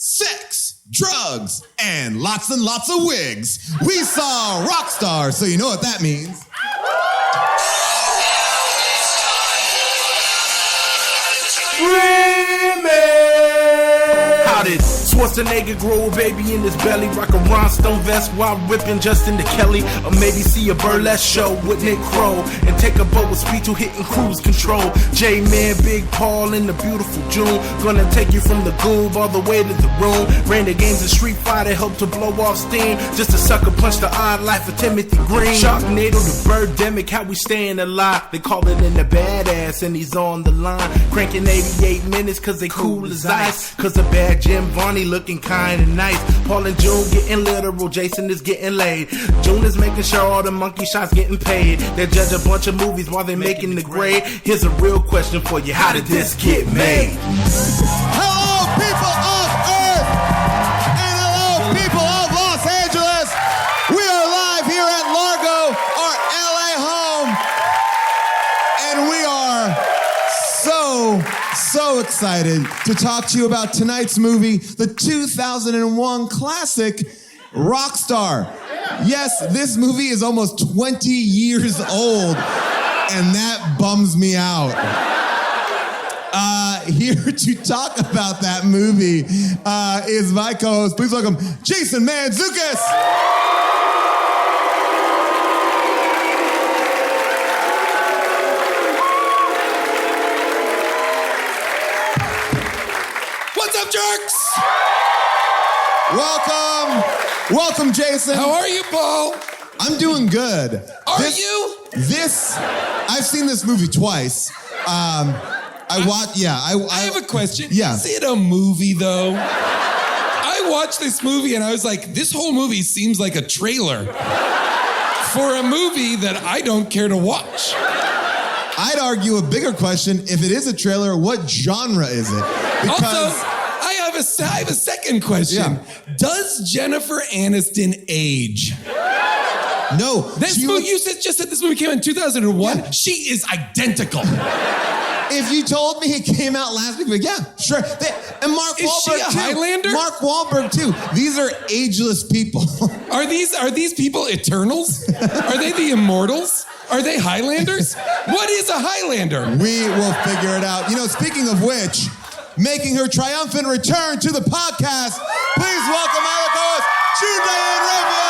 sex, drugs, and lots of wigs. We saw Rockstar, so you know what that means. How did Schwarzenegger grow a baby in his belly? Rock a rhinestone vest while ripping Justin to Kelly. Or maybe see a burlesque show with Nick Crow and take a boat with speed to hitting cruise control. J-Man, Big Paul in the beautiful June. Gonna take you from the goob all the way to the room. Ran the games of Street Fighter, helped to blow off steam. Just a sucker punch the odd life of Timothy Green. Sharknado to Birdemic, how we staying alive. They call it in the badass and he's on the line. Cranking 88 minutes cause they cool as ice. Cause a bad Jim Varney looking kinda nice. Paul and June getting literal, Jason is getting laid. June is making sure all the monkey shots getting paid. They judge a bunch of movies while they're making the grade. Here's a real question for you, how did this get made? Hello, people of Earth! And hello, people of Los Angeles! We are live here at Largo, our LA home. And we are so excited to talk to you about tonight's movie, the 2001 classic, Rockstar. Yes, this movie is almost 20 years old, and that bums me out. Here to talk about that movie is my co-host. Please welcome Jason Mantzoukas. What's up, jerks? Welcome, Jason. How are you, Paul? I'm doing good. You? I've seen this movie twice. I have a question. Yeah. Is it a movie, though? I watched this movie and I was like, this whole movie seems like a trailer for a movie that I don't care to watch. I'd argue a bigger question, if it is a trailer, what genre is it? Because also, I have a second question. Yeah. Does Jennifer Aniston age? No. You just said this movie came out in 2001. Yeah. She is identical. If you told me it came out last week, like, yeah, sure. And Mark Is Wahlberg she a too. Highlander? Mark Wahlberg too. These are ageless people. Are these people Eternals? Are they the Immortals? Are they Highlanders? What is a Highlander? We will figure it out. You know, speaking of which, making her triumphant return to the podcast, please welcome our co-host, June Diane Raphael.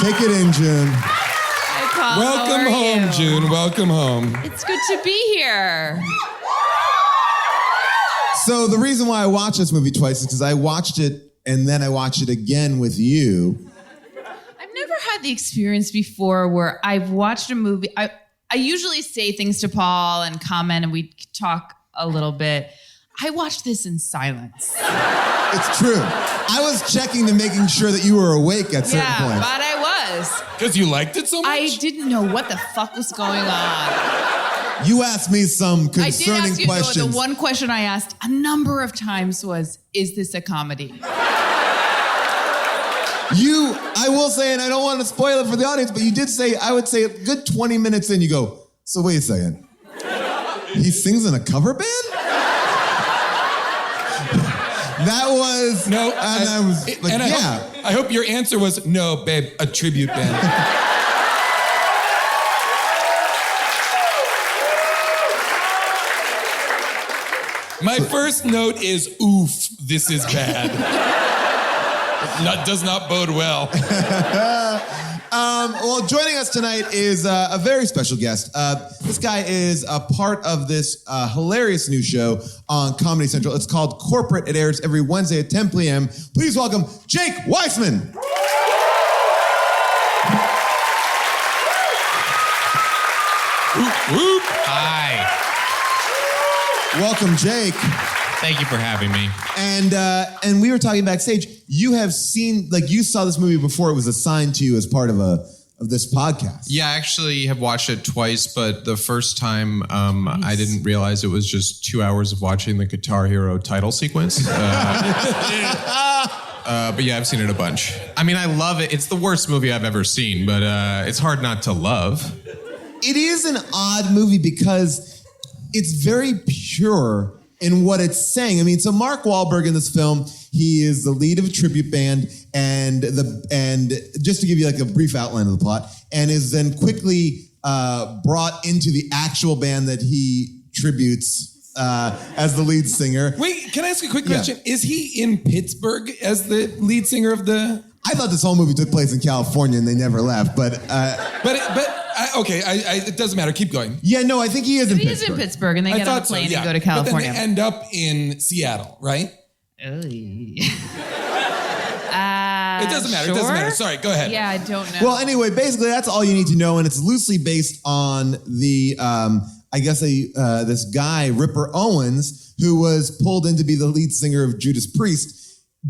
Take it in, June. Hi, Paul. Welcome How are home, you? June. Welcome home. It's good to be here. So the reason why I watched this movie twice is because I watched it and then I watched it again with you. I've never had the experience before where I've watched a movie. I usually say things to Paul and comment and we talk a little bit. I watched this in silence. It's true. I was checking to making sure that you were awake at certain Yeah, points. but I was. Because you liked it so much? I didn't know what the fuck was going on. You asked me some I did concerning ask you, questions. the one question I asked a number of times was, is this a comedy? I will say, and I don't want to spoil it for the audience, but you did say, I would say a good 20 minutes in, you go, so wait a second. He sings in a cover band? That was... No. I was like, yeah. I hope your answer was, no, babe, a tribute band. My first note is, oof, this is bad. Does not bode well. Well, joining us tonight is a very special guest. This guy is a part of this hilarious new show on Comedy Central. It's called Corporate. It airs every Wednesday at 10 p.m. Please welcome Jake Weisman. Whoop, whoop. Hi. Welcome, Jake. Thank you for having me. And we were talking backstage. You have seen, like, you saw this movie before it was assigned to you as part of a of this podcast. Yeah, I actually have watched it twice, but the first time I didn't realize it was just 2 hours of watching the Guitar Hero title sequence. But yeah, I've seen it a bunch. I mean, I love it. It's the worst movie I've ever seen, but it's hard not to love. It is an odd movie because it's very pure in what it's saying. I mean, so Mark Wahlberg in this film, he is the lead of a tribute band, and just to give you like a brief outline of the plot, and is then quickly brought into the actual band that he tributes as the lead singer. Wait, can I ask a quick question? Yeah. Is he in Pittsburgh as the lead singer of the... I thought this whole movie took place in California and they never left, okay, it doesn't matter. Keep going. Yeah, no, I think he is in Pittsburgh. He is in Pittsburgh, and they get on a plane and go to California. But then they end up in Seattle, right? It doesn't matter. Sure? It doesn't matter. Sorry, go ahead. Yeah, I don't know. Well, anyway, basically that's all you need to know, and it's loosely based on the, this guy, Ripper Owens, who was pulled in to be the lead singer of Judas Priest,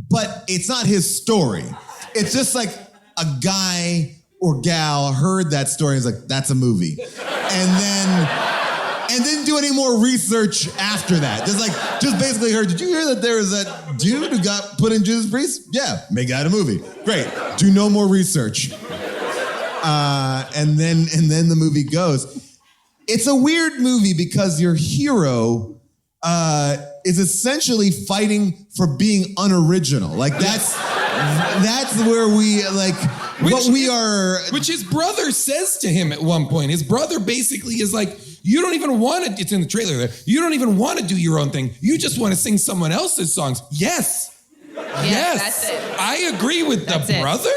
but it's not his story. It's just like a guy or gal heard that story and was like, that's a movie. And didn't do any more research after that. Just basically heard, did you hear that there was that dude who got put in Judas Priest? Yeah, make that a movie. Great, do no more research. And then the movie goes. It's a weird movie because your hero is essentially fighting for being unoriginal. Like that's where we like which his brother says to him at one point. His brother basically is like, you don't even want to, it's in the trailer there, you don't even want to do your own thing. You just want to sing someone else's songs. Yes. That's it. I agree with the brother.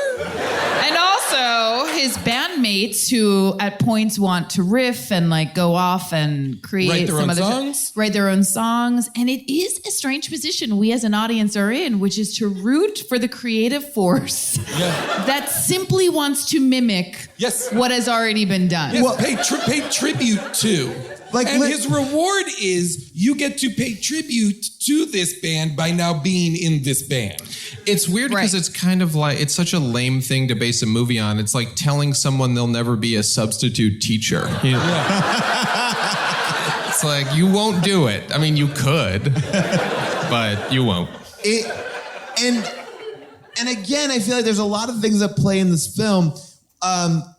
And also his bandmates who at points want to riff and like go off and create write their own songs. And it is a strange position we as an audience are in, which is to root for the creative force that simply wants to mimic what has already been done. Yes, pay tribute to. His reward is you get to pay tribute to this band by now being in this band. It's weird because it's kind of like, it's such a lame thing to base a movie on. It's like telling someone they'll never be a substitute teacher. You know? It's like, you won't do it. I mean, you could, but you won't. And again, I feel like there's a lot of things that play in this film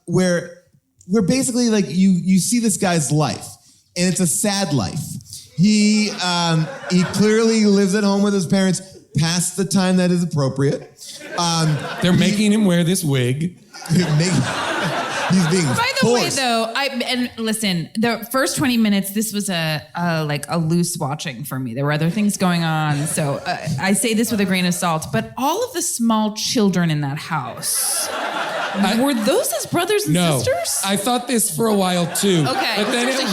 where basically like you see this guy's life. And it's a sad life. He clearly lives at home with his parents past the time that is appropriate. They're making him wear this wig. He's being By the way, though, and listen, the first 20 minutes, this was a loose watching for me. There were other things going on, so I say this with a grain of salt. But all of the small children in that house. Were those his brothers and sisters? I thought this for a while too. Okay. But then at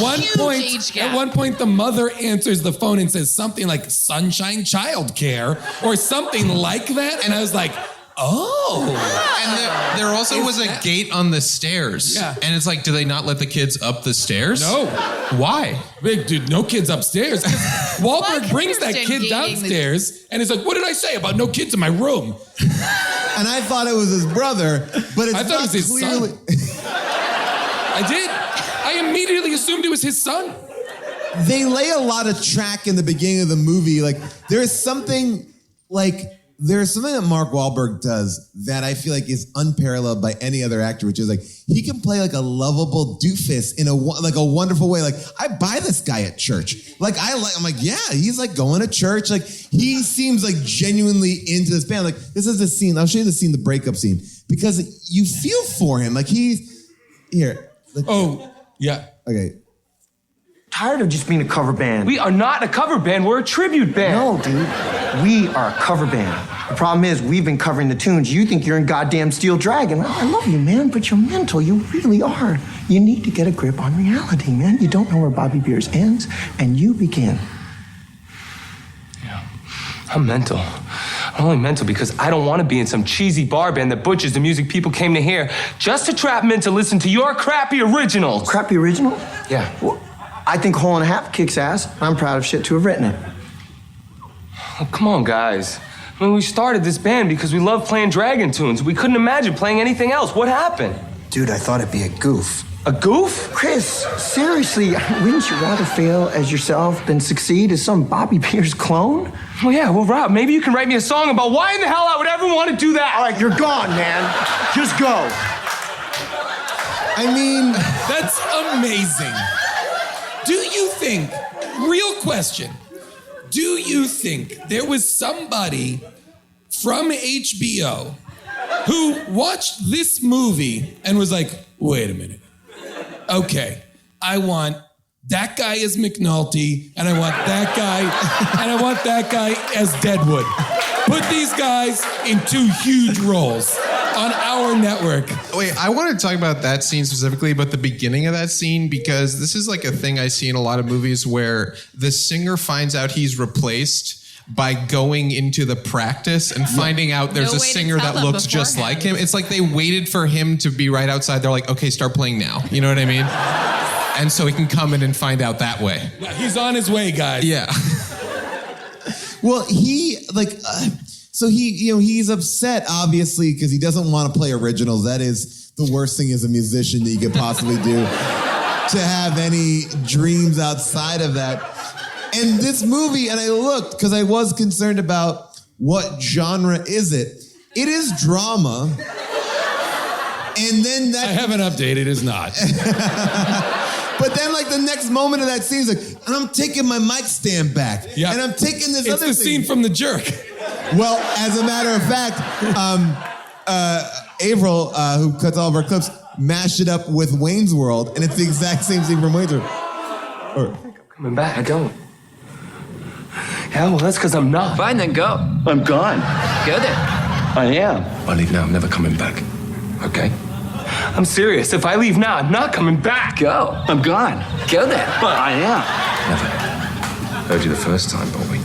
one point, the mother answers the phone and says something like Sunshine Childcare or something like that. And I was like, oh. And there also was a gate on the stairs. Yeah. And it's like, do they not let the kids up the stairs? No. Why? Big dude, no kids upstairs. Wahlberg brings that kid downstairs and he's like, what did I say about no kids in my room? And I thought it was his brother, but it's I thought not it was his clearly. son. I did. I immediately assumed it was his son. They lay a lot of track in the beginning of the movie. Like there's something that Mark Wahlberg does that I feel like is unparalleled by any other actor, which is like he can play like a lovable doofus in a wonderful way. Like I buy this guy at church. I'm like, yeah, he's like going to church. Like he seems like genuinely into this band. Like this is the scene. I'll show you the scene, the breakup scene, because you feel for him. Like he's here. Like, yeah. Okay. Tired of just being a cover band. We are not a cover band, we're a tribute band. No, dude. We are a cover band. The problem is, we've been covering the tunes. You think you're in goddamn Steel Dragon. I love you, man, but you're mental. You really are. You need to get a grip on reality, man. You don't know where Bobby Beers ends, and you begin. Yeah. I'm mental. I'm only mental because I don't want to be in some cheesy bar band that butchers the music people came to hear just to trap men to listen to your crappy originals. Crappy original? Yeah. Well, I think Hole in a Half kicks ass. I'm proud of shit to have written it. Oh, come on, guys. I mean, we started this band because we love playing Dragon tunes. We couldn't imagine playing anything else. What happened? Dude, I thought it'd be a goof. A goof? Chris, seriously, wouldn't you rather fail as yourself than succeed as some Bobby Pierce clone? Well, yeah, well, Rob, maybe you can write me a song about why in the hell I would ever want to do that. All right, you're gone, man. Just go. I mean, That's amazing. Do you think, real question, do you think there was somebody from HBO who watched this movie and was like, wait a minute. Okay, I want that guy as McNulty, and I want that guy, and I want that guy as Deadwood. Put these guys in 2 huge roles on our network. Wait, I want to talk about that scene specifically, but the beginning of that scene, because this is like a thing I see in a lot of movies where the singer finds out he's replaced by going into the practice and finding out there's No a way to singer tell that them looks just beforehand. like him. It's like they waited for him to be right outside. They're like, okay, start playing now. You know what I mean? And so he can come in and find out that way. Yeah, he's on his way, guys. Yeah. well, he's upset, obviously, because he doesn't want to play originals. That is the worst thing as a musician that you could possibly do, to have any dreams outside of that. And this movie, and I looked, because I was concerned about what genre is it. It is drama. And then that... I haven't updated, it's not. But then, like, the next moment of that scene is like, and I'm taking my mic stand back. Yeah. And I'm taking this It's other the thing. scene from The Jerk. Well, as a matter of fact, Avril, who cuts all of our clips, mashed it up with Wayne's World, and it's the exact same scene from Wayne's World. Coming back, I don't. Yeah, well, that's because I'm not. Fine, then go. I'm gone. Go then. I am. I leave now, I'm never coming back. Okay? I'm serious. If I leave now, I'm not coming back. Go. I'm gone. Go then. But I am. Never. Heard you the first time, Bobby.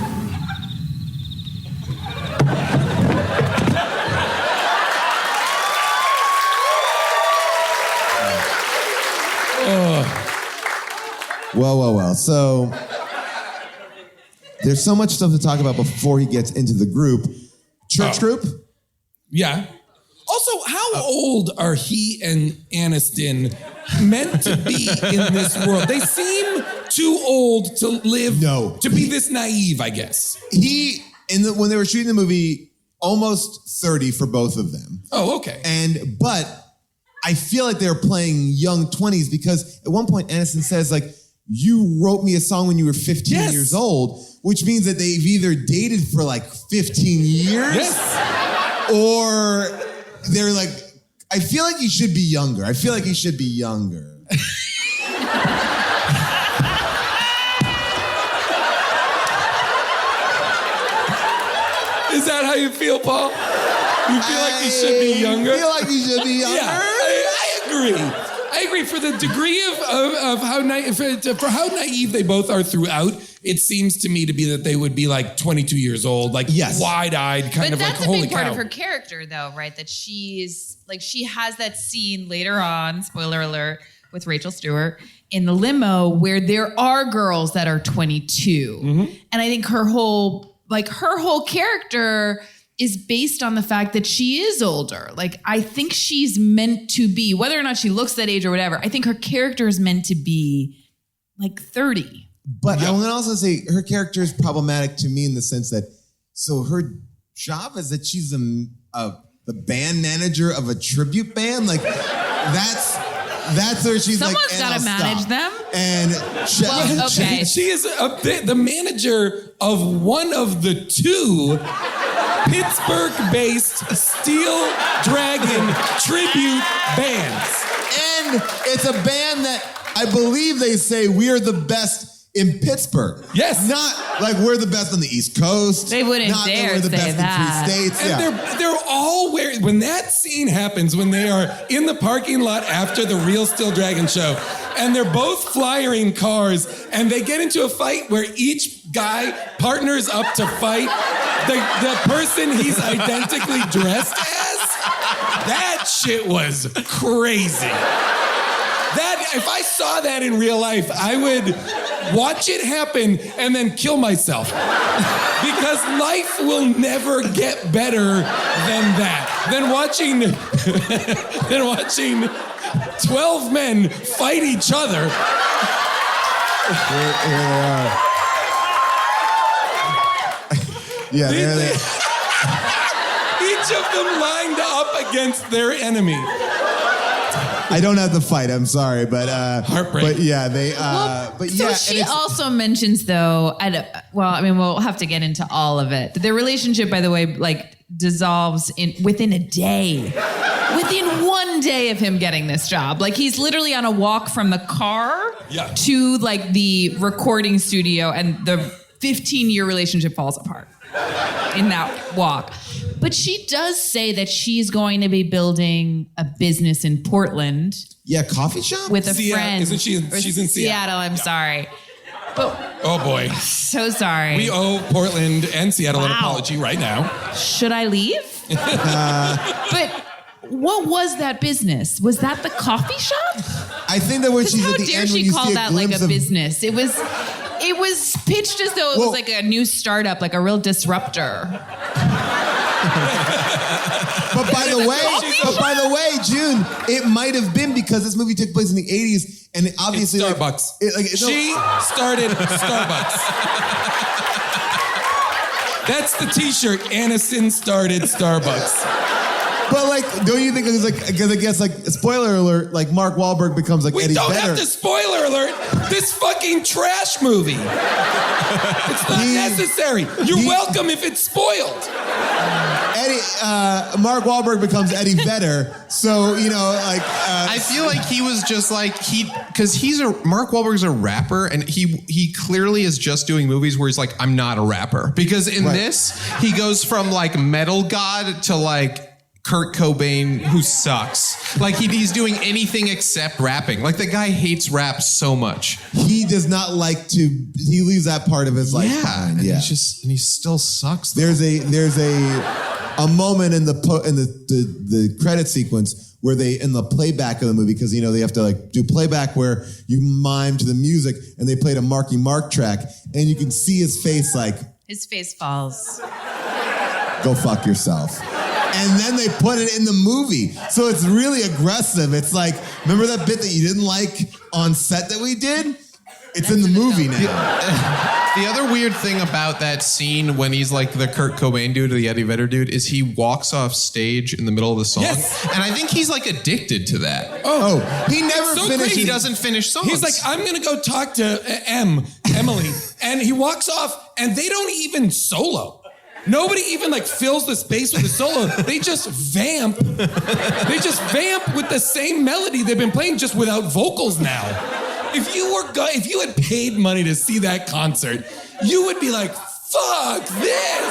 Well. So, there's so much stuff to talk about before he gets into the group. Church group? Yeah. Also, how old are he and Aniston meant to be in this world? They seem too old to live, to be this naive, I guess. When they were shooting the movie, almost 30 for both of them. Oh, okay. But I feel like they were playing young 20s, because at one point Aniston says, like, you wrote me a song when you were 15 years old, which means that they've either dated for like 15 years or they're like, I feel like he should be younger. Is that how you feel, Paul? You feel like he should be younger? I feel like he should be younger. Yeah, I agree. I agree. For the degree of how for how naive they both are throughout, it seems to me to be that they would be like 22 years old, like wide-eyed, kind of like, holy cow. But that's a big part of her character, though, right? That she has that scene later on, spoiler alert, with Rachel Stewart in the limo where there are girls that are 22. Mm-hmm. And I think her whole character is based on the fact that she is older. Like, I think she's meant to be, whether or not she looks that age or whatever, I think her character is meant to be like 30. But I want to also say her character is problematic to me in the sense that, so her job is that she's the band manager of a tribute band. Like, that's where she's Someone's got to manage them. And She is the manager of one of the 2 Pittsburgh-based Steel Dragon tribute bands. And it's a band that I believe they say we're the best in Pittsburgh. Yes. Not like we're the best on the East Coast. They wouldn't not dare that we're the say best that. in 3 states. And they're all wearing, when that scene happens, when they are in the parking lot after the real Steel Dragon show, and they're both flyering cars, and they get into a fight where each guy partners up to fight the person he's identically dressed as. That shit was crazy. If I saw that in real life, I would watch it happen and then kill myself. Because life will never get better than that. than watching 12 men fight each other. Here they are. Yeah, there they are. Each of them lined up against their enemy. I don't have to fight. I'm sorry, but Heartbreak. But yeah, they. But So yeah, she also mentions, though, we'll have to get into all of it. Their relationship, by the way, like dissolves within a day. Within 1 day of him getting this job. Like he's literally on a walk from the car to like the recording studio, and the 15-year relationship falls apart in that walk. But she does say that she's going to be building a business in Portland. Yeah, coffee shop? With a friend. Isn't she? She's in Seattle. I'm sorry. But oh boy. So sorry. We owe Portland and Seattle an apology right now. Should I leave? But what was that business? Was that the coffee shop? I think that when she's at the end, when you see a glimpse of... How dare she call that like a business? It was pitched as though it was like a new startup, like a real disruptor. But by the way, June, it might have been because this movie took place in the 80s, and obviously it's Starbucks. She started Starbucks. That's the T-shirt. Aniston started Starbucks. But like, don't you think it was like? Because I guess like, spoiler alert, like Mark Wahlberg becomes like Eddie Vedder. We don't have to spoiler alert this fucking trash movie. It's not necessary. You're welcome if it's spoiled. Mark Wahlberg becomes Eddie Vedder, so you know, like. I feel like he was just like because Mark Wahlberg's a rapper, and he clearly is just doing movies where he's like, I'm not a rapper, because in this he goes from like metal god to like Kurt Cobain, who sucks. Like he's doing anything except rapping. Like the guy hates rap so much. He does not like to. He leaves that part of his life behind. And he still sucks. There's a moment in the credit sequence where they, in the playback of the movie, because you know they have to like do playback where you mime to the music, and they played a Marky Mark track, and you can see his face like. His face falls. Go fuck yourself. And then they put it in the movie. So it's really aggressive. It's like, remember that bit that you didn't like on set that we did? It's in the movie now. The other weird thing about that scene when he's like the Kurt Cobain dude or the Eddie Vedder dude is he walks off stage in the middle of the song. Yes. And I think he's like addicted to that. Oh, he never finishes. He doesn't finish songs. He's like, I'm going to go talk to Emily. And he walks off, and they don't even solo. Nobody even like fills the space with a solo. They just vamp. They just vamp with the same melody they've been playing, just without vocals now. If you had paid money to see that concert, you would be like, fuck this.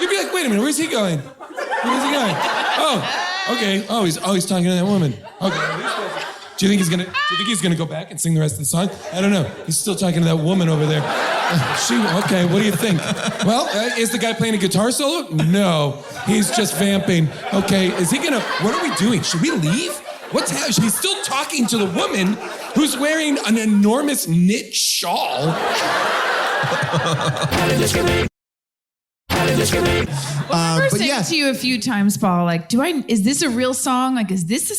You'd be like, wait a minute, where's he going? Where's he going? Oh, okay. Oh, he's talking to that woman. Okay. Do you think he's gonna go back and sing the rest of the song? I don't know. He's still talking to that woman over there. Okay, what do you think? Well, is the guy playing a guitar solo? No, he's just vamping. Okay, what are we doing? Should we leave? What's happening? He's still talking to the woman who's wearing an enormous knit shawl. I remember saying to you a few times, Paul, like, is this a real song? Like, is this a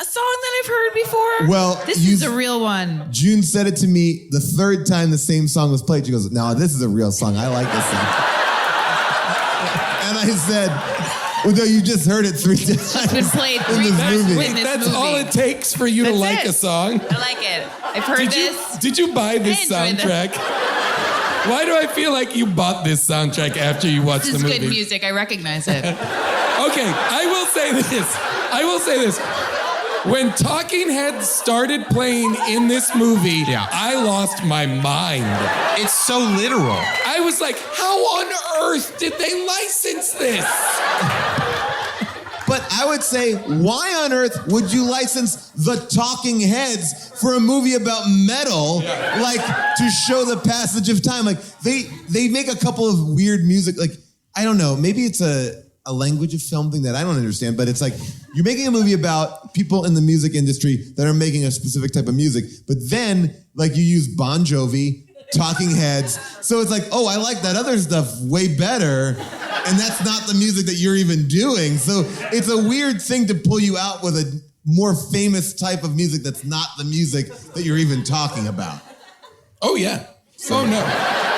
song that I've heard before? Well, this is a real one. June said it to me the third time the same song was played. She goes, "No, this is a real song. I like this song." And I said, "Well, no, you just heard it 3 times. It's been played 3 times in this That's movie. all it takes for you to like a song. I like it. I've heard this. Did you buy this soundtrack? Why do I feel like you bought this soundtrack after you watched the movie? This is good music. I recognize it. Okay, I will say this. When Talking Heads started playing in this movie, I lost my mind. It's so literal. I was like, how on earth did they license this? But I would say, why on earth would you license the Talking Heads for a movie about metal, like to show the passage of time? Like they make a couple of weird music, like I don't know, maybe it's a language of film thing that I don't understand, but it's like you're making a movie about people in the music industry that are making a specific type of music, but then like you use Bon Jovi, Talking Heads, so it's like, oh, I like that other stuff way better. and that's not the music that you're even doing. So it's a weird thing to pull you out with a more famous type of music that's not the music that you're even talking about. Oh, yeah. Oh, no.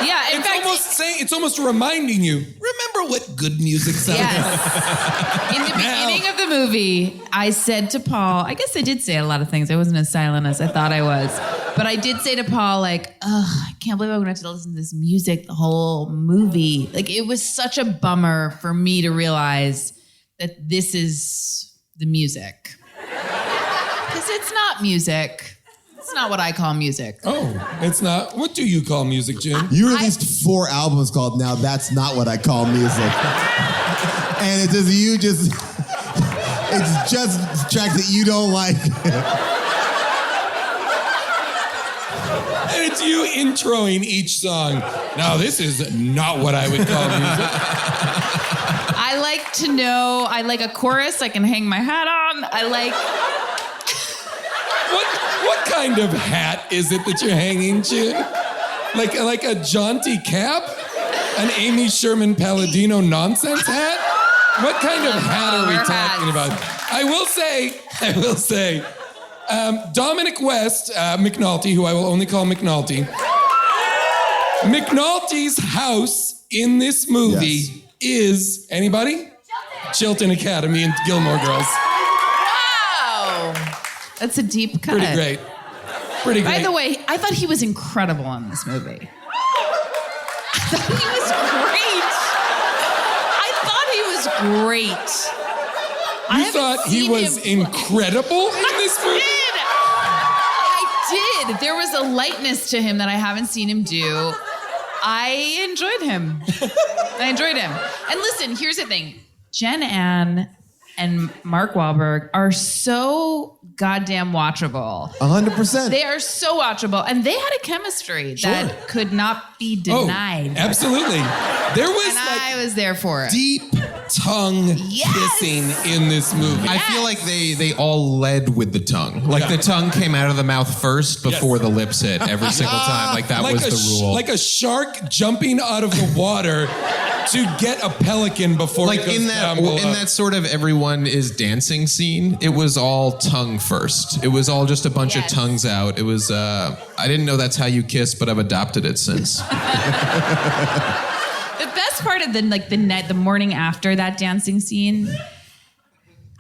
Yeah, in fact, It's almost reminding you, remember what good music sounds like? yes. In the beginning of the movie, I said to Paul, I guess I did say a lot of things. I wasn't as silent as I thought I was. But I did say to Paul, like, I can't believe I'm going to have to listen to this music the whole movie. Like, it was such a bummer for me to realize that this is the music. Because it's not music. It's not what I call music. Oh, it's not. What do you call music, Jim? You released 4 albums called Now That's Not What I Call Music. And it's just tracks that you don't like. And it's you introing each song. Now, this is not what I would call music. I like to know, I like a chorus I can hang my hat on. I like... What kind of hat is it that you're hanging, Jim? Like a jaunty cap? An Amy Sherman Palladino nonsense hat? What kind of hat are we talking about? I will say, Dominic West, McNulty, who I will only call McNulty. McNulty's house in this movie is, anybody? Chilton Academy and Gilmore Girls. Wow! That's a deep cut. Pretty great. Pretty great. By the way, I thought he was incredible in this movie. I thought he was great. You thought he was incredible in this movie? I did. There was a lightness to him that I haven't seen him do. I enjoyed him. And listen, here's the thing. Jen Ann and Mark Wahlberg are so goddamn watchable. 100%. They are so watchable. And they had a chemistry that could not be denied. Oh, absolutely. There was I was there for it. deep tongue kissing in this movie. I feel like they all led with the tongue. Like the tongue came out of the mouth first before the lips hit every single time. Like that was the rule. Like a shark jumping out of the water to get a pelican before like it goes in that sort of everyone is dancing scene, it was all tongue first. It was all just a bunch of tongues out. It was I didn't know that's how you kiss, but I've adopted it since. The best part of the morning after that dancing scene,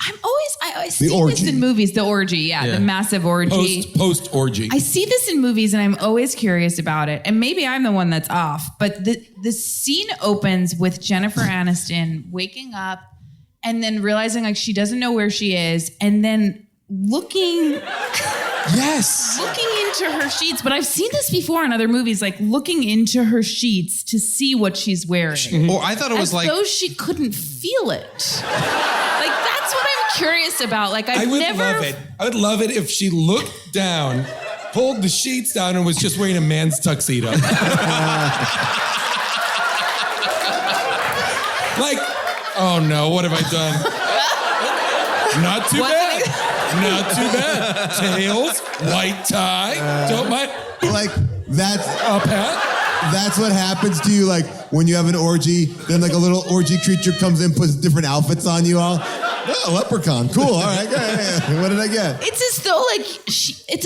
I see this in movies, the orgy, the massive orgy. Post orgy. I see this in movies and I'm always curious about it. And maybe I'm the one that's off, but the scene opens with Jennifer Aniston waking up and then realizing like she doesn't know where she is and then looking into her sheets. But I've seen this before in other movies, like looking into her sheets to see what she's wearing. Or I thought it was as though she couldn't feel it. Like that's what I'm curious about. Like I would love it if she looked down, pulled the sheets down, and was just wearing a man's tuxedo. Like, oh no, what have I done? Not too bad. Not too bad. Tails, white tie, don't mind. Like, that's up hat. That's what happens to you, like, when you have an orgy, then, like, a little orgy creature comes in, puts different outfits on you all. Oh, leprechaun. Cool. All right. Yeah. What did I get? It's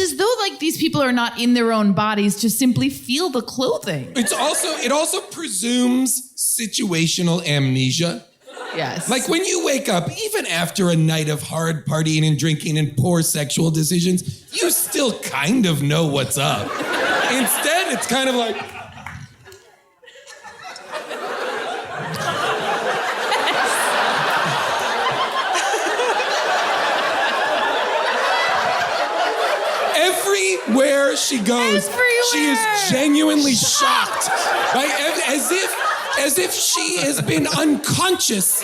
as though these people are not in their own bodies to simply feel the clothing. It also presumes situational amnesia. Yes. Like when you wake up, even after a night of hard partying and drinking and poor sexual decisions, you still kind of know what's up. Instead, it's kind of like... Everywhere she goes, she is genuinely shocked. Right? As if she has been unconscious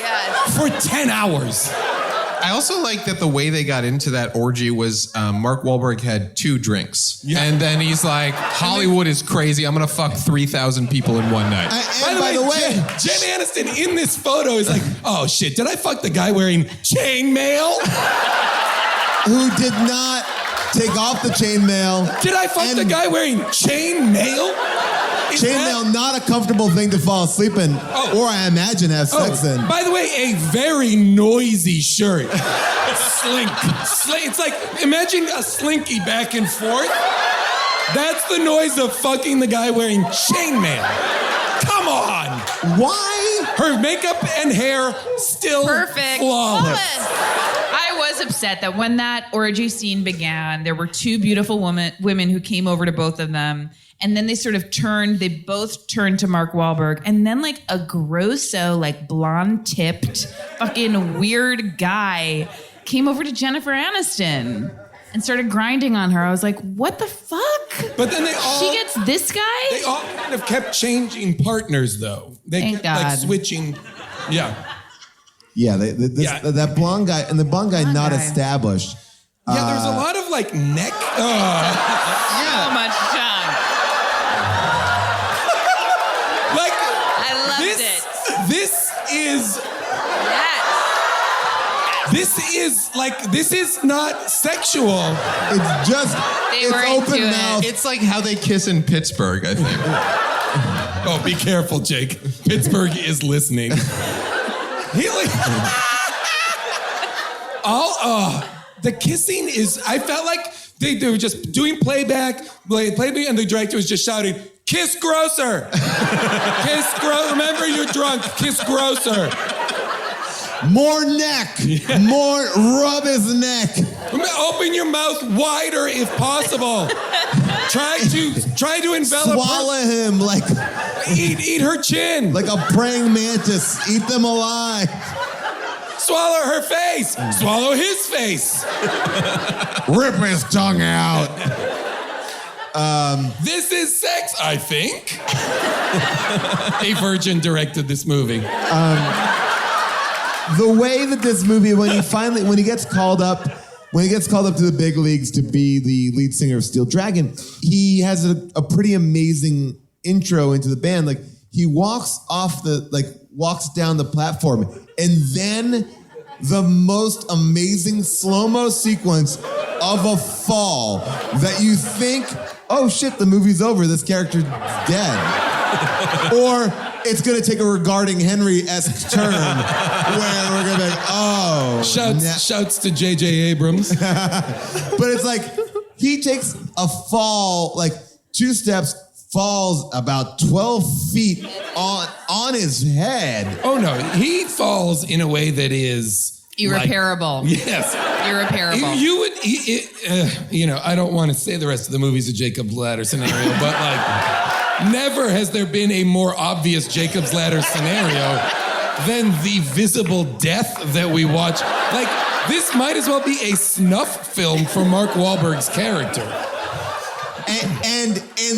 for 10 hours. I also like that the way they got into that orgy was Mark Wahlberg had 2 drinks. Yeah. And then he's like, Hollywood is crazy. I'm going to fuck 3,000 people in one night. By the way, Jen Aniston in this photo is like, oh shit, did I fuck the guy wearing chainmail? Who did not take off the chainmail. Did I fuck the guy wearing chainmail? Chainmail, not a comfortable thing to fall asleep in, or I imagine have sex in. By the way, a very noisy shirt. Slink. It's like, imagine a slinky back and forth. That's the noise of fucking the guy wearing chainmail. Come on. Why? Her makeup and hair still Perfect. flawless. I was upset that when that orgy scene began, there were two beautiful women who came over to both of them. And then they both turned to Mark Wahlberg. And then like a grosso, like blonde-tipped, fucking weird guy came over to Jennifer Aniston and started grinding on her. I was like, what the fuck? But then she gets this guy? They all kind of kept changing partners, though. They Thank kept God. like switching. Yeah. Yeah, that blonde guy, and the blonde guy not established. Yeah, there's a lot of like neck. So much John. Like, I loved it. This is. Yes. This is not sexual. It's just, They were it's open into it. mouth. It's like how they kiss in Pittsburgh, I think. Oh, be careful, Jake. Pittsburgh is listening. He like. The kissing is. I felt like they were just doing playback, and the director was just shouting, "Kiss grosser, kiss grosser. Remember, you're drunk. Kiss grosser." More neck. More rub his neck. Open your mouth wider if possible. Try to envelop Swallow him like her. Eat her chin. a praying mantis. Eat them alive. Swallow her face. Swallow his face. Rip his tongue out. This is sex, I think. A virgin directed this movie. The way that this movie, when he gets called up to the big leagues to be the lead singer of Steel Dragon, he has a pretty amazing intro into the band. Like he walks down the platform, and then the most amazing slow-mo sequence of a fall that you think, oh shit, the movie's over, this character's dead. Or it's gonna take a Regarding Henry-esque turn where we're gonna be like, oh. Shouts to J.J. Abrams. But it's like, he takes a fall, like 2 steps, falls about 12 feet on his head. Oh no, he falls in a way that is Irreparable. Yes. Irreparable. You would, I don't want to say the rest of the movie's a Jacob's Ladder scenario, but like, never has there been a more obvious Jacob's Ladder scenario than the visible death that we watch. Like, this might as well be a snuff film for Mark Wahlberg's character. And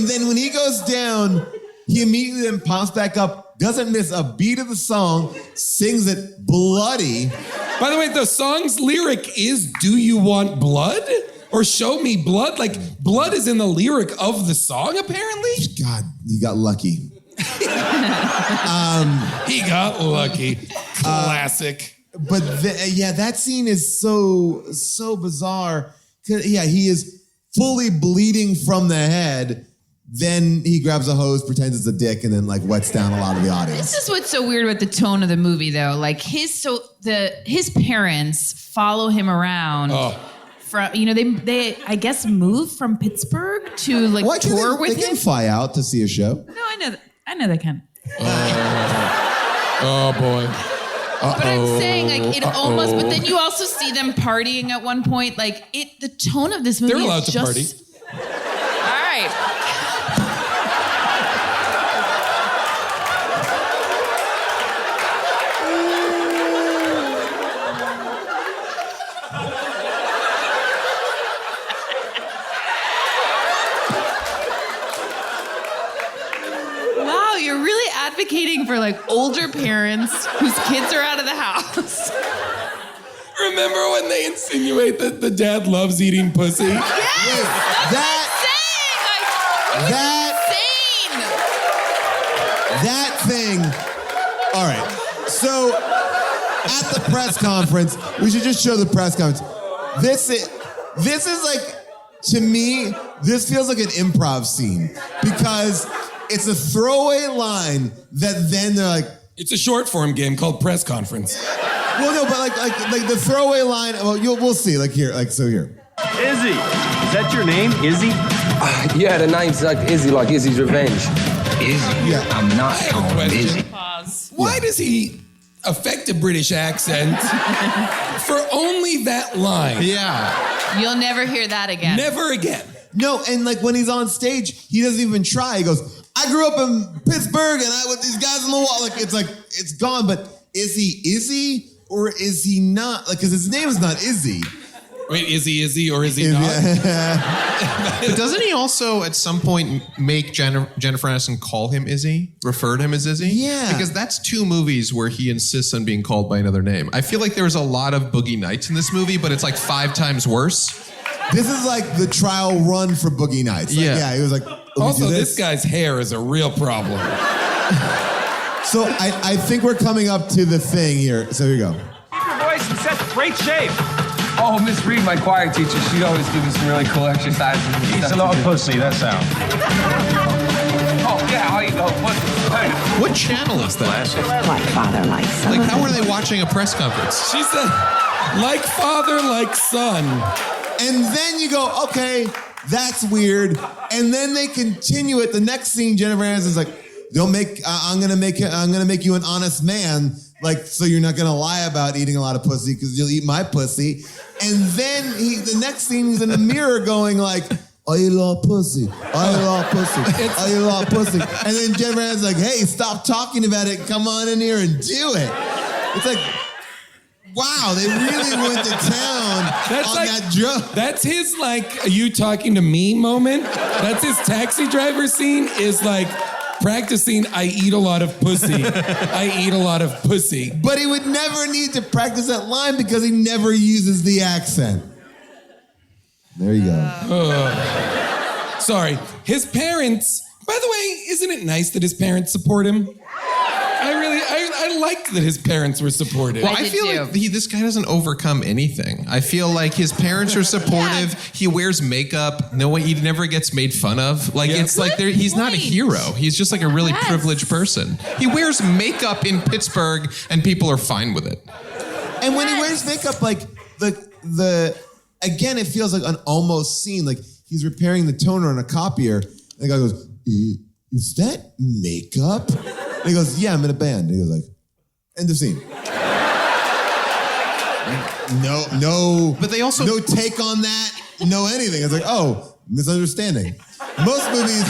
then when he goes down, he immediately then pops back up, doesn't miss a beat of the song, sings it bloody. By the way, the song's lyric is, "Do you want blood?" Or "Show me blood." Like, blood is in the lyric of the song, apparently. God, you got lucky. He got lucky. Classic. But that scene is so bizarre. He is fully bleeding from the head. Then he grabs a hose, pretends it's a dick, and then like wets down a lot of the audience. This is what's so weird with the tone of the movie, though. Like his parents follow him around. Oh. From they I guess moved from Pittsburgh to like tour with they him. can fly out to see a show. No, I know they can. Oh boy. But I'm saying like it almost. But then you also see them partying at one point. Like the tone of this movie. They're allowed is to just, party. All right. Wow, you're really advocating for like older parents whose kids are out of the house. Remember when they insinuate that the dad loves eating pussy? Yes, that's what I'm saying. That thing. All right. So at the press conference, we should just show the press conference. This is like, to me, this feels like an improv scene because it's a throwaway line that then they're like, It's a short form game called press conference. well, no, but like the throwaway line. Well, we'll see. Like here, like so here. Izzy, is that your name, Izzy? Yeah, the name's like Izzy's Revenge. Izzy? Yeah. I'm not I have a calling question. Izzy. Pause. Why does he affect a British accent for only that line? Yeah. You'll never hear that again. Never again. No, and like when he's on stage, he doesn't even try. He goes, I grew up in Pittsburgh and I with these guys on the wall. Like it's gone, but is he Izzy or is he not? Like, because his name is not Izzy. Wait, is he Izzy or is he not? But doesn't he also at some point make Jennifer Aniston call him Izzy? Refer to him as Izzy? Yeah. Because that's 2 movies where he insists on being called by another name. I feel like there was a lot of Boogie Nights in this movie, but it's like 5 times worse. This is like the trial run for Boogie Nights. Like, Yeah. He was like, Also, this guy's hair is a real problem. So I think we're coming up to the thing here. So here you go. Keep your voice in such great shape. Oh, Miss Reed, my choir teacher, she'd always give me some really cool exercises. It's a lot of pussy, that's how. Oh, yeah, how you go? Hey. What channel is that? Like father, like son. Like, how are they watching a press conference? She said, like father, like son. And then you go, okay, that's weird. And then they continue it. The next scene, Jennifer Aniston's like, I'm gonna make you an honest man. Like, so you're not gonna lie about eating a lot of pussy because you'll eat my pussy. And then the next scene, he's in the mirror going like, I eat a lot of pussy. I eat a lot of pussy. I eat a lot of pussy. And then Jennifer Aniston's like, hey, stop talking about it. Come on in here and do it. It's like, wow, they really went to town on that drug. That's his like, are you talking to me moment? That's his taxi driver scene is like practicing I eat a lot of pussy. I eat a lot of pussy. But he would never need to practice that line because he never uses the accent. There you go. Sorry. His parents, by the way, isn't it nice that his parents support him? I liked that his parents were supportive. Well, I did feel too. like this guy doesn't overcome anything. I feel like his parents are supportive. He wears makeup. No one, he never gets made fun of. Like it's like he's not a point. hero. He's just like a really Yes. privileged person. He wears makeup in Pittsburgh, and people are fine with it. And when he wears makeup, like the again, it feels like an almost scene. Like he's repairing the toner on a copier. And the guy goes, "Is that makeup?" And he goes, "Yeah, I'm in a band." And he goes like, "End of scene." No. But they also no take on that. No anything. It's like, oh, misunderstanding. Most movies.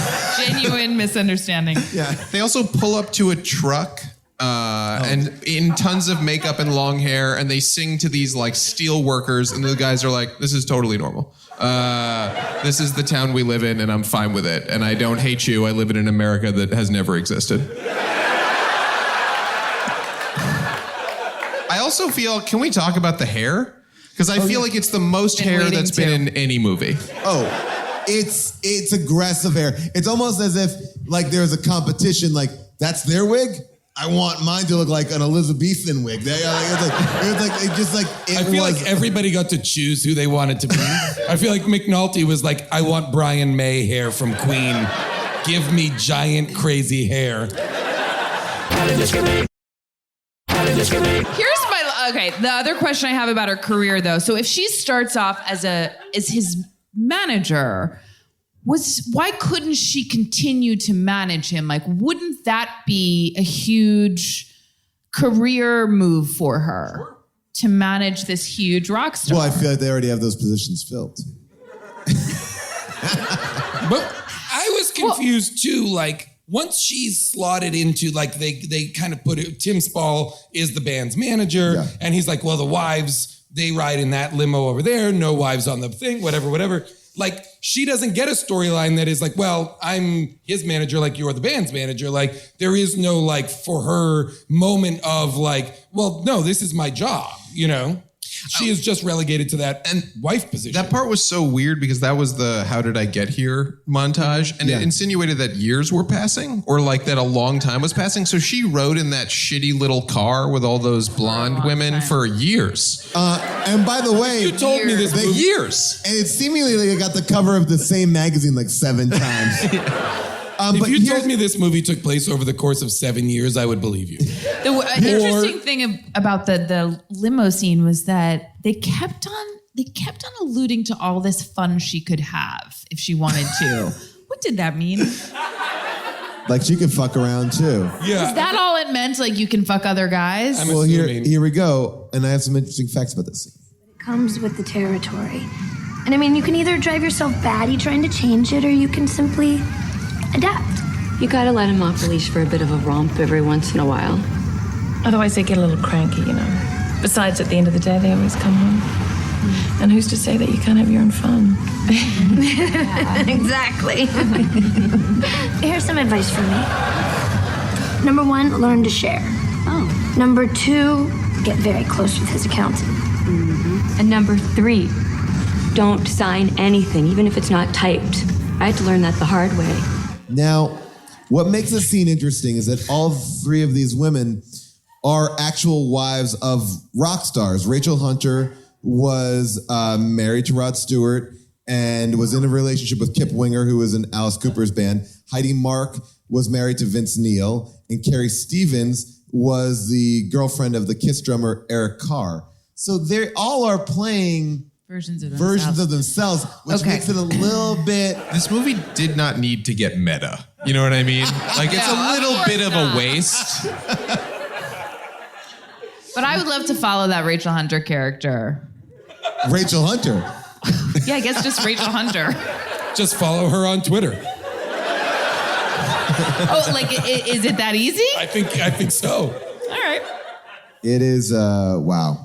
Genuine misunderstanding. Yeah. They also pull up to a truck and in tons of makeup and long hair, and they sing to these like steel workers, and the guys are like, "This is totally normal. This is the town we live in, and I'm fine with it. And I don't hate you. I live in an America that has never existed." I also feel, can we talk about the hair? Because I feel like it's the most hair waiting that's been in any movie. Oh, it's aggressive hair. It's almost as if like there's a competition. Like that's their wig. I want mine to look like an Elizabethan wig. I feel like everybody got to choose who they wanted to be. I feel like McNulty was like, I want Brian May hair from Queen. Give me giant crazy hair. Here's the other question I have about her career though. So if she starts off as his manager, why couldn't she continue to manage him? Like, wouldn't that be a huge career move for her to manage this huge rock star? Well, I feel like they already have those positions filled. But I was confused too, like, once she's slotted into, like, they kind of put it, Tim Spall is the band's manager, and he's like, well, the wives, they ride in that limo over there, no wives on the thing, whatever. Like, she doesn't get a storyline that is like, well, I'm his manager, like you're the band's manager. Like, there is no, like, for her moment of, like, well, no, this is my job, you know? She is just relegated to that wife position. That part was so weird because that was the "How did I get here" montage, and it insinuated that years were passing, or like that a long time was passing. So she rode in that shitty little car with all those blonde women for years. And by the way, you told me this years, and it seemingly got the cover of the same magazine like 7 times. If you told me this movie took place over the course of 7 years, I would believe you. The interesting thing about the limo scene was that they kept on alluding to all this fun she could have if she wanted to. What did that mean? Like she could fuck around too. Yeah. Is that all it meant? Like you can fuck other guys? Well, here we go. And I have some interesting facts about this scene. It comes with the territory. And I mean, you can either drive yourself batty trying to change it, or you can simply adapt. You gotta let him off the leash for a bit of a romp every once in a while. Otherwise they get a little cranky, you know. Besides, at the end of the day, they always come home. And who's to say that you can't have your own fun? Exactly. Here's some advice from me. Number 1, learn to share. Oh. Number 2, get very close with his accountant. Mm-hmm. And number 3, don't sign anything, even if it's not typed. I had to learn that the hard way. Now, what makes this scene interesting is that all 3 of these women are actual wives of rock stars. Rachel Hunter was married to Rod Stewart and was in a relationship with Kip Winger, who was in Alice Cooper's band. Heidi Mark was married to Vince Neil, and Carrie Stevens was the girlfriend of the Kiss drummer Eric Carr. So they all are playing versions of themselves, which makes it a little bit... This movie did not need to get meta. You know what I mean? Like, it's a little bit of a waste. But I would love to follow that Rachel Hunter character. Rachel Hunter? Yeah, I guess just Rachel Hunter. Just follow her on Twitter. Oh, like, is it that easy? I think so. All right. It is, wow.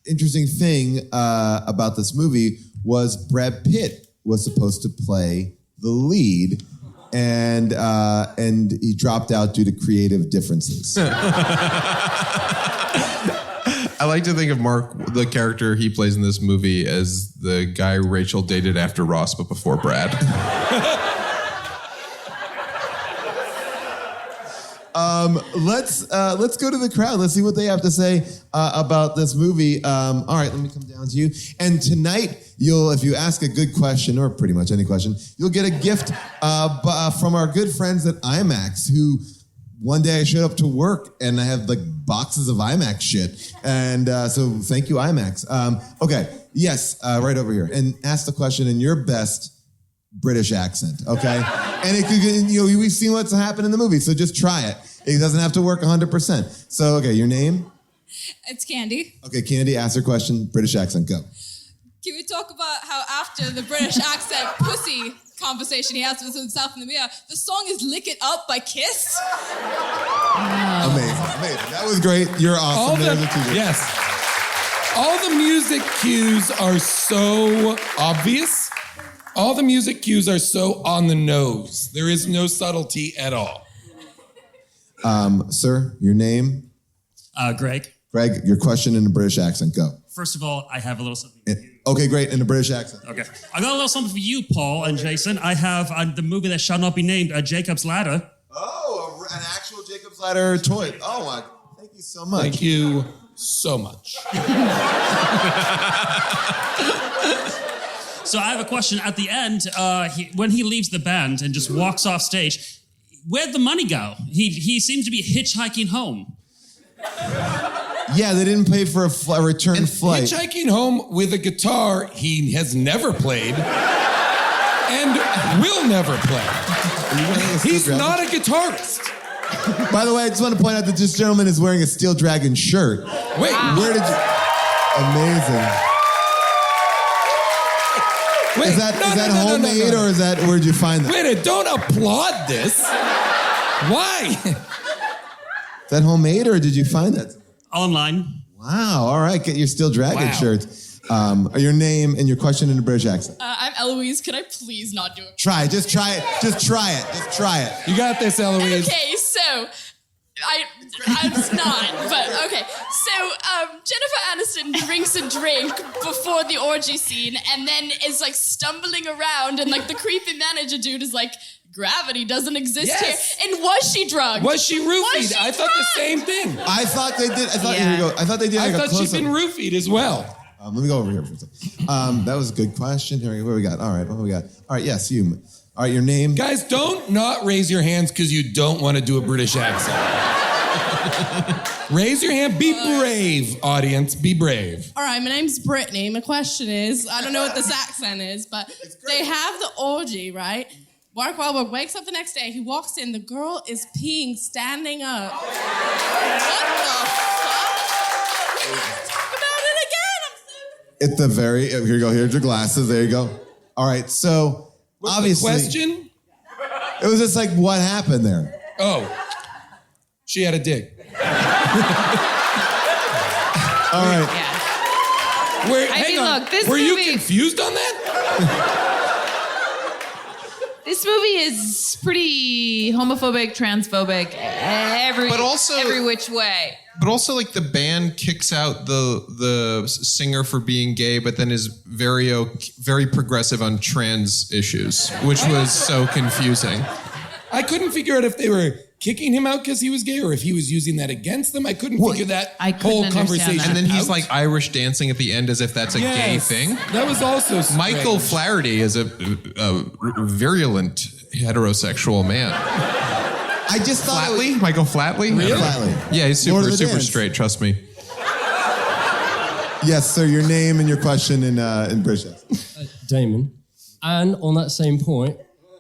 Interesting thing about this movie was Brad Pitt was supposed to play the lead, and he dropped out due to creative differences. I like to think of Mark, the character he plays in this movie, as the guy Rachel dated after Ross, but before Brad. Let's go to the crowd. Let's see what they have to say about this movie. All right, let me come down to you. And tonight, if you ask a good question, or pretty much any question, you'll get a gift from our good friends at IMAX, who one day I showed up to work and I had like boxes of IMAX shit. And so thank you, IMAX. Okay, yes, right over here. And ask the question in your best British accent, okay? And it could, we've seen what's happened in the movie, so just try it. It doesn't have to work 100%. So, okay, your name? It's Candy. Okay, Candy, ask her question, British accent, go. Can we talk about how after the British accent pussy conversation he has with himself in the mirror, the song is Lick It Up by Kiss? Amazing. That was great. You're awesome. Yes. All the music cues are so obvious. All the music cues are so on the nose. There is no subtlety at all. Sir, your name? Greg. Greg, your question in a British accent, go. First of all, I have a little something for you. Okay, great, in a British accent. Okay. I got a little something for you, Paul and Jason. I have the movie that shall not be named, Jacob's Ladder. Oh, an actual Jacob's Ladder toy. Oh, my, thank you so much. Thank you so much. So I have a question. At the end, when he leaves the band and just walks off stage, where'd the money go? He seems to be hitchhiking home. Yeah, they didn't pay for a return flight. Hitchhiking home with a guitar he has never played and will never play. He's not a guitarist. By the way, I just want to point out that this gentleman is wearing a Steel Dragon shirt. Wait, where did you... Amazing. Wait, is that homemade or is that, where'd you find that? Wait, don't applaud this. Why? Is that homemade or did you find that? Online. Wow, all right, get your Steel Dragon shirt. Your name and your question in a British accent. I'm Eloise. Could I please not do it? Just try it. Just try it. You got this, Eloise. Okay, so... I'm not, but okay. So, Jennifer Aniston drinks a drink before the orgy scene and then is like stumbling around and like the creepy manager dude is like, gravity doesn't exist here. And was she drugged? Was she roofied? I thought the same thing. I thought they did. Here we go. I thought they did. I thought she'd been roofied as well. Let me go over here for a second. That was a good question. Here, what we got? All right, what we got? All right, yes, you. All right, your name. Guys, don't not raise your hands because you don't want to do a British accent. Raise your hand. Be brave, audience. Be brave. All right, my name's Brittany. My question is, I don't know what this accent is, but they have the orgy, right? Mark Wahlberg wakes up the next day. He walks in. The girl is peeing standing up. What the fuck? We gotta talk about it again. At the very, here you go. Here's your glasses. There you go. All right, so What's obviously, the question? It was just like what happened there. Oh, she had a dick. All right. Look, this Were you movie- confused on that? This movie is pretty homophobic, transphobic, every which way. But also, like, the band kicks out the singer for being gay, but then is very progressive on trans issues, which was so confusing. I couldn't figure out if they were kicking him out because he was gay or if he was using that against them. I couldn't figure that whole conversation And then he's out. like Irish dancing at the end as if that's a gay thing. That was also strange. Michael Flaherty is a virulent heterosexual man. I just thought Flatley? Michael Flatley? Really? Flatley. Yeah, he's Lord super, of the super Dance. straight, trust me. Yes, sir. Your name and your question in British. Damon. And on that same point,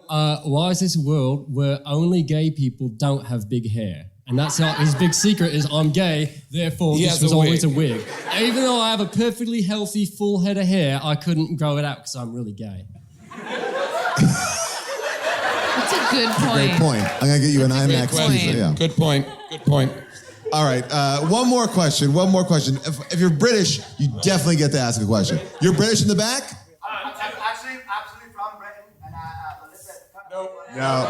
why is this a world where only gay people don't have big hair? And that's not his big secret is I'm gay, therefore He this has was a always wig. a wig. Even though I have a perfectly healthy full head of hair, I couldn't grow it out because I'm really gay. That's a good point. Great point. I'm gonna get you an IMAX visa. Yeah. Good point. Good point. All right. One more question. If you're British, you definitely get to ask a question. You're British in the back? Actually from Britain, and No.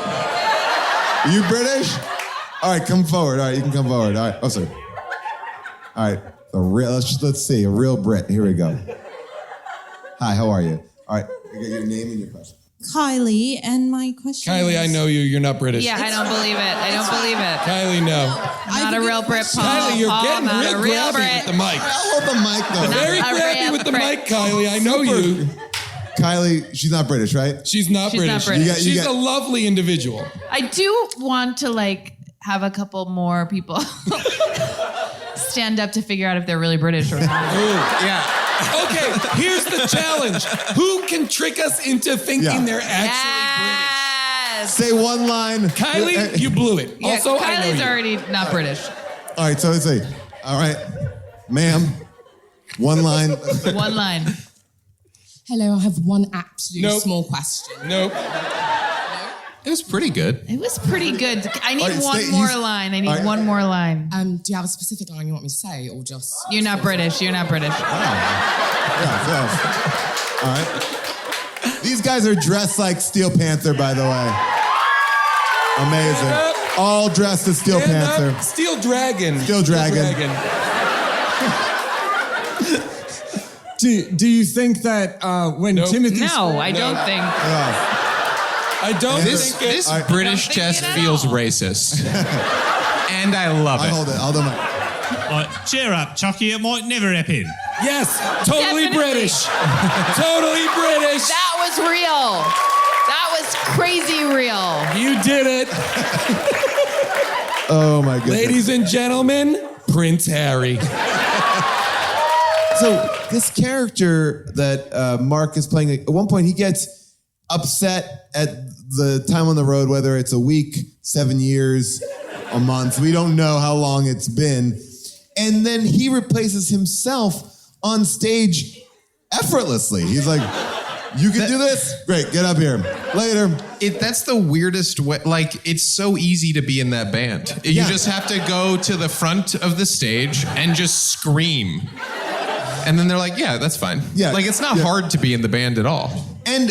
Are you British? All right, come forward. All right, you can come forward. All right. Oh, sorry. All right. Let's see. A real Brit. Here we go. Hi, how are you? All right. You get your name and your question. Kylie, and my question Kylie, is... I know you. You're not British. Yeah, I don't believe it. I don't believe it. Kylie, no. I'm not a real Brit, Paul. Kylie, you're Paul, getting I'm not real a real grabby Brit. with the mic. Hold the mic, though. Very grabby with the mic, Kylie. I know you. Kylie, she's not British, right? She's not She's not British. British. She's a lovely individual. I do want to have a couple more people stand up to figure out if they're really British or not. Yeah. Okay, here's the challenge. Who can trick us into thinking they're actually British? Say one line. Kylie, you blew it. Yeah, Also, I know Kylie's you. already not British. All right, so let's see. All right, ma'am, one line. One line. Hello, I have one absolute Nope. small question. Nope. It was pretty good. It was pretty good. I need All right, one stay- more he's- line. I need all right. one more line. Do you have a specific line you want me to say, or just... You're not British. You're not British. Yes. All right. These guys are dressed like Steel Panther, by the way. Amazing. All dressed as Steel Stand Panther. up. Steel Dragon. Steel Dragon. Do you think that when Timothy... No, I don't think. I don't This think it. this British chest feels racist. And I love it. Hold it. Hold the mic. Cheer up, Chucky. It might never happen. Yes, totally Definitely. British. Totally British. That was real. That was crazy real. You did it. Oh my goodness. Ladies and gentlemen, Prince Harry. So this character that Mark is playing, at one point he gets upset at the time on the road, whether it's a week, 7 years, a month. We don't know how long it's been. And then he replaces himself on stage effortlessly. He's like, you can do this? Great, get up here. Later. That's the weirdest way. Like, it's so easy to be in that band. You just have to go to the front of the stage and just scream. And then they're like, yeah, that's fine. Yeah. Like, it's not hard to be in the band at all. And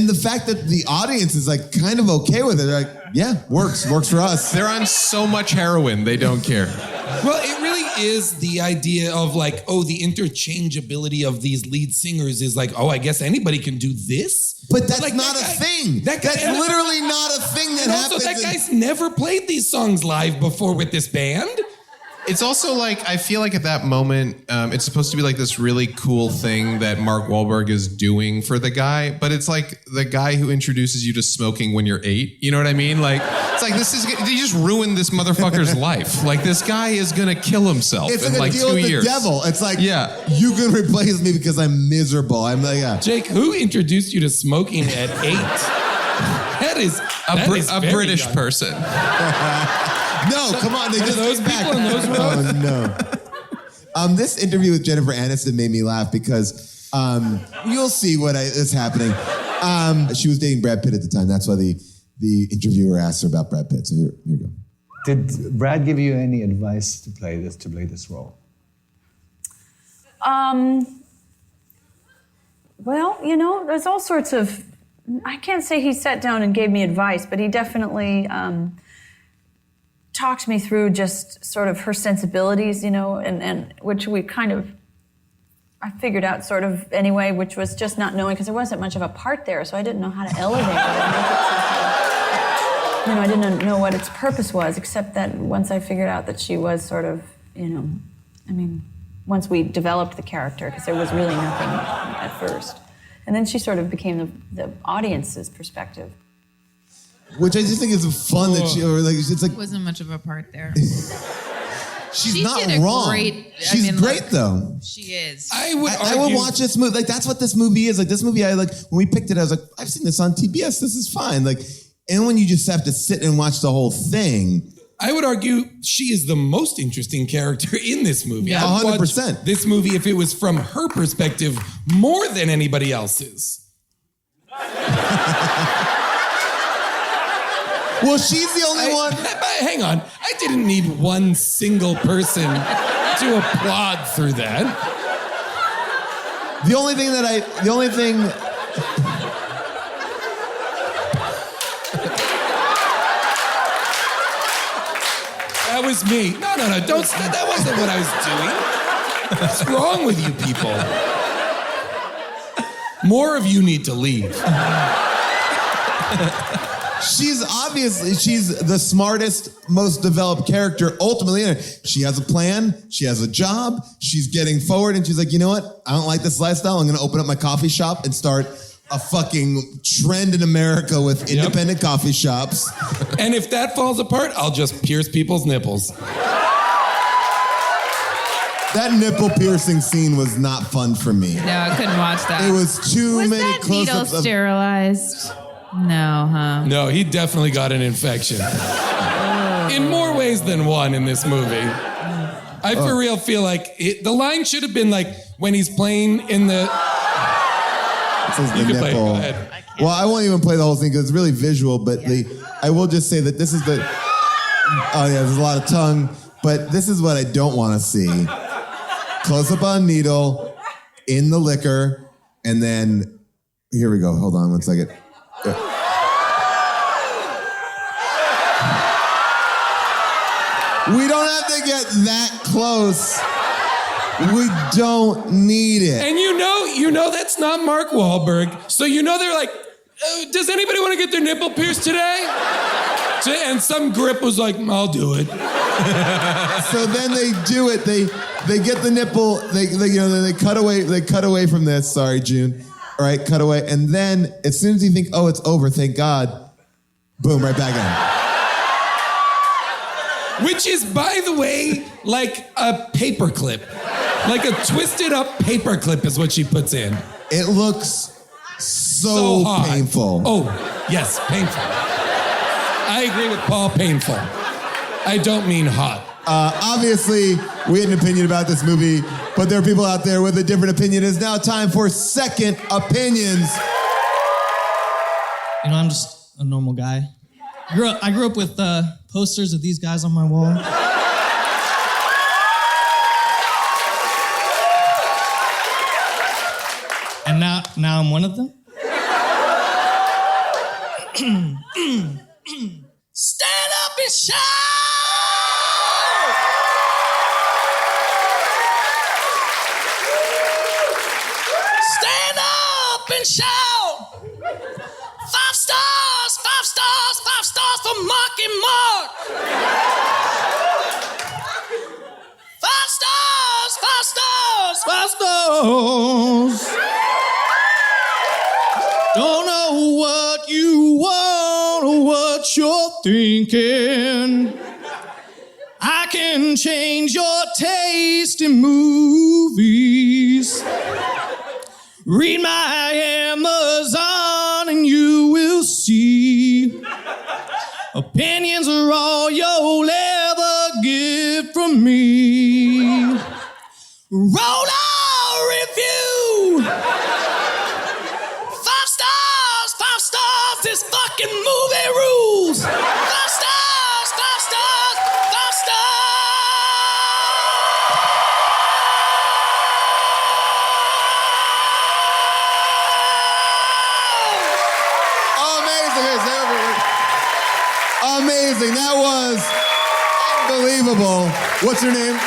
the fact that the audience is like kind of okay with it. They're like, yeah, works for us. They're on so much heroin, they don't care. Well, it really is the idea of like, oh, the interchangeability of these lead singers is like, oh, I guess anybody can do this. But that's like, not a thing. That's literally not a thing that and happens. Also, that guy's never played these songs live before with this band. It's also like, I feel like at that moment, it's supposed to be like this really cool thing that Mark Wahlberg is doing for the guy, but it's like the guy who introduces you to smoking when you're 8. You know what I mean? Like, it's like, they just ruined this motherfucker's life. Like, this guy is gonna kill himself It's in like a like deal 2 with years. the devil. It's like, you can replace me because I'm miserable. I'm like, Jake, who introduced you to smoking at 8? That is a very British young. person. No, come on. They Are just those came back. people in those roads? Oh, no. This interview with Jennifer Aniston made me laugh because you'll see what is happening. She was dating Brad Pitt at the time. That's why the interviewer asked her about Brad Pitt. So here you go. Did Brad give you any advice to play this role? Well, there's all sorts of. I can't say he sat down and gave me advice, but he definitely talked me through just sort of her sensibilities, and which we I figured out sort of anyway, which was just not knowing, because there wasn't much of a part there, so I didn't know how to elevate it and make it something. I didn't know what its purpose was, except that once I figured out that she was sort of, once we developed the character, because there was really nothing at first. And then she sort of became the audience's perspective. Which I just think is fun that she, or like, it's like. Wasn't much of a part there. She's not did a wrong. She's great though. She is. I would watch this movie. Like, that's what this movie is. Like, this movie, when we picked it, I was like, I've seen this on TBS. This is fine. Like, and when you just have to sit and watch the whole thing. I would argue she is the most interesting character in this movie. Yeah, I'd watch 100%. This movie, if it was from her perspective, more than anybody else's. Well, she's the only one. Hang on. I didn't need one single person to applaud through that. The only thing That was me. No, don't. That wasn't what I was doing. What's wrong with you people? More of you need to leave. She's the smartest, most developed character ultimately. She has a plan, she has a job, she's getting forward, and she's like, you know what? I don't like this lifestyle. I'm gonna open up my coffee shop and start a fucking trend in America with independent coffee shops. And if that falls apart, I'll just pierce people's nipples. That nipple piercing scene was not fun for me. No, I couldn't watch that. It was too many Was that needle close-ups of... sterilized? No, huh? No, he definitely got an infection. In more ways than one in this movie. I for real feel like the line should have been like when he's playing in the... It says the You can play it. nipple. Go ahead. Well, I won't even play the whole thing because it's really visual, but I will just say that this is the... Oh yeah, there's a lot of tongue, but this is what I don't want to see. Close up on needle, in the liquor, and then... Here we go, hold on one second. We don't have to get that close. We don't need it. And you know that's not Mark Wahlberg. So they're like, does anybody want to get their nipple pierced today? And some grip was like, I'll do it. So then they do it. They get the nipple. They cut away. They cut away from this. Sorry, June. All right, cut away. And then as soon as you think, oh, it's over, thank God, boom, right back in. Which is, by the way, like a paperclip. Like a twisted up paperclip is what she puts in. It looks so hot. painful. Oh, yes, painful. I agree with Paul, painful. I don't mean hot. Obviously, we had an opinion about this movie, but there are people out there with a different opinion. It's now time for second opinions. I'm just a normal guy. I grew up with posters of these guys on my wall. And now I'm one of them. Stand up and shout! Stand up and shout! 5 stars, 5 stars, 5 stars for Mark and Mark! yours. Don't know what you want or what you're thinking. I can change your taste in movies. Read my Amazon and you will see. Opinions are all you'll ever get from me. Roll our review. 5 stars, 5 stars. This fucking movie rules. 5 stars, 5 stars, 5 stars. Amazing. That was unbelievable. What's your name?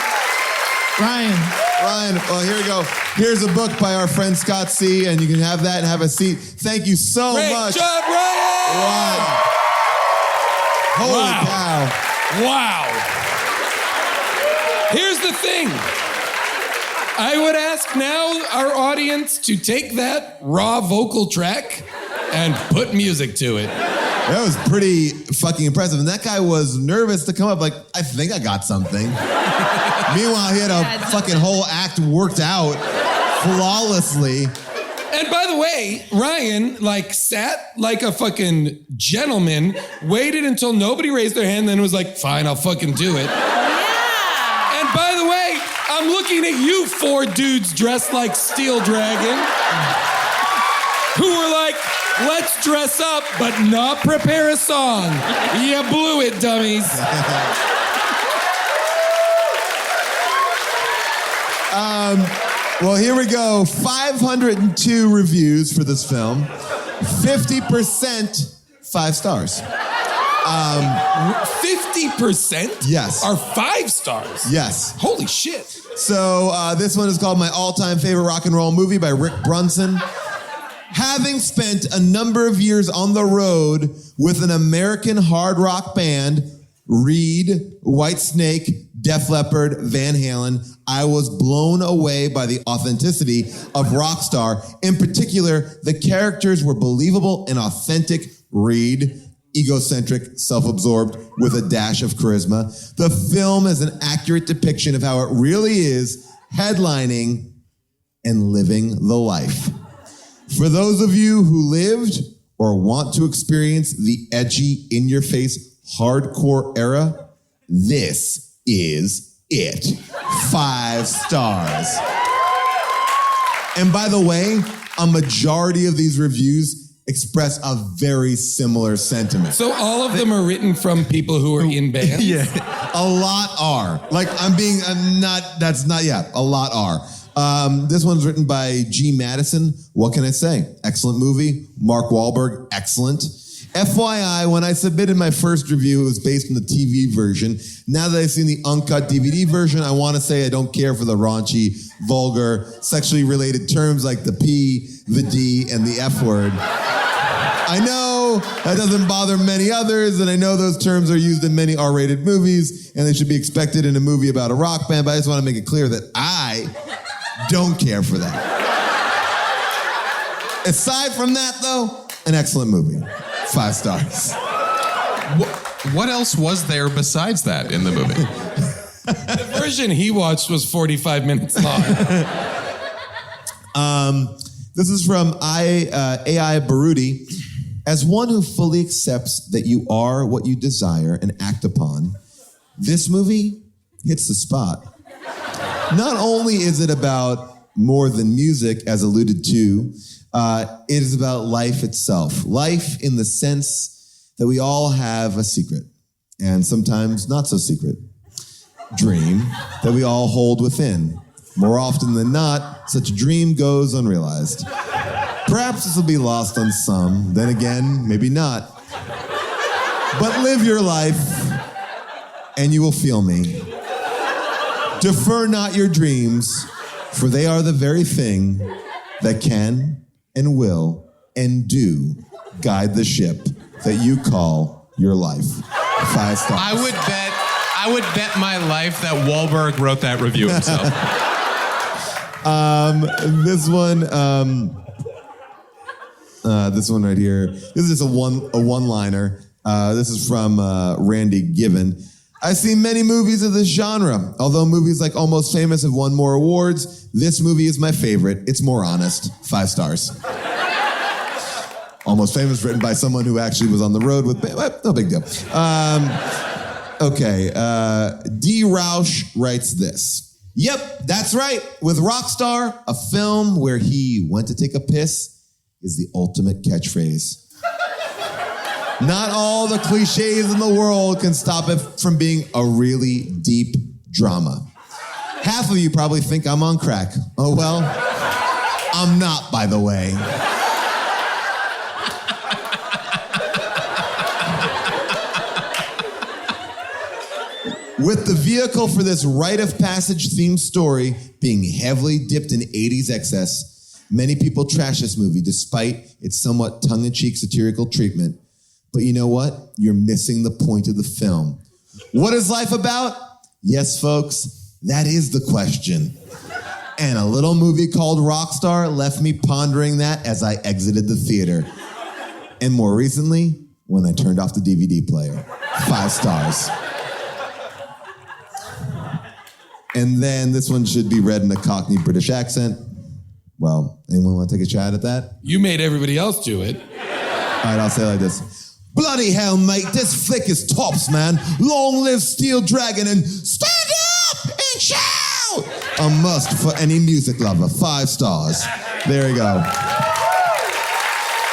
Ryan. Ryan. Well, here we go. Here's a book by our friend Scott C., and you can have that and have a seat. Thank you so much. Great job, Ryan! Wow. Holy cow. Wow. Here's the thing. I would ask now our audience to take that raw vocal track and put music to it. That was pretty fucking impressive. And that guy was nervous to come up like, I think I got something. Meanwhile, he had a fucking whole act worked out flawlessly. And by the way, Ryan, sat like a fucking gentleman, waited until nobody raised their hand, then was like, fine, I'll fucking do it. Yeah. And by the way, I'm looking at you 4 dudes dressed like Steel Dragon, who were like, let's dress up, but not prepare a song. You blew it, dummies. Well, here we go. 502 reviews for this film. 50% 5 stars. 50% yes. are 5 stars? Yes. Holy shit. So this one is called My All-Time Favorite Rock and Roll Movie by Rick Brunson. Having spent a number of years on the road with an American hard rock band, Reed, Whitesnake, Def Leppard, Van Halen, I was blown away by the authenticity of Rockstar. In particular, the characters were believable and authentic. Reed, egocentric, self-absorbed, with a dash of charisma. The film is an accurate depiction of how it really is, headlining and living the life. For those of you who lived or want to experience the edgy, in-your-face, hardcore era, this is it. 5 stars. And by the way, a majority of these reviews express a very similar sentiment. So all of them are written from people who are in bands? Yeah, a lot are. A lot are. This one's written by G. Madison. What can I say? Excellent movie. Mark Wahlberg, excellent. FYI, when I submitted my first review, it was based on the TV version. Now that I've seen the uncut DVD version, I want to say I don't care for the raunchy, vulgar, sexually related terms like the P, the D, and the F word. I know that doesn't bother many others, and I know those terms are used in many R-rated movies, and they should be expected in a movie about a rock band, but I just want to make it clear that I don't care for that. Aside from that, though, an excellent movie. 5 stars. What else was there besides that in the movie? The version he watched was 45 minutes long. This is from AI Baruti. As one who fully accepts that you are what you desire and act upon, this movie hits the spot. Not only is it about more than music, as alluded to, it is about life itself. Life in the sense that we all have a secret, and sometimes not so secret, dream that we all hold within. More often than not, such a dream goes unrealized. Perhaps this will be lost on some, then again, maybe not. But live your life, and you will feel me. Defer not your dreams, for they are the very thing that can and will and do guide the ship that you call your life. 5 stars. I would bet my life that Wahlberg wrote that review himself. This one right here. This is just a one-liner. This is from Randy Given. I've seen many movies of this genre. Although movies like Almost Famous have won more awards, this movie is my favorite. It's more honest. 5 stars. Almost Famous, written by someone who actually was on the road with... No big deal. Okay. D. Roush writes this. Yep, that's right. With Rockstar, a film where he went to take a piss is the ultimate catchphrase. Not all the cliches in the world can stop it from being a really deep drama. Half of you probably think I'm on crack. Oh well, I'm not, by the way. With the vehicle for this rite of passage themed story being heavily dipped in 80s excess, many people trash this movie despite its somewhat tongue-in-cheek satirical treatment. But you know what? You're missing the point of the film. What is life about? Yes, folks, that is the question. And a little movie called Rockstar left me pondering that as I exited the theater. And more recently, when I turned off the DVD player. 5 stars. And then this one should be read in a Cockney British accent. Well, anyone want to take a shot at that? You made everybody else do it. All right, I'll say it like this. Bloody hell, mate, this flick is tops, man. Long live Steel Dragon and stand up and shout! A must for any music lover. 5 stars. There you go.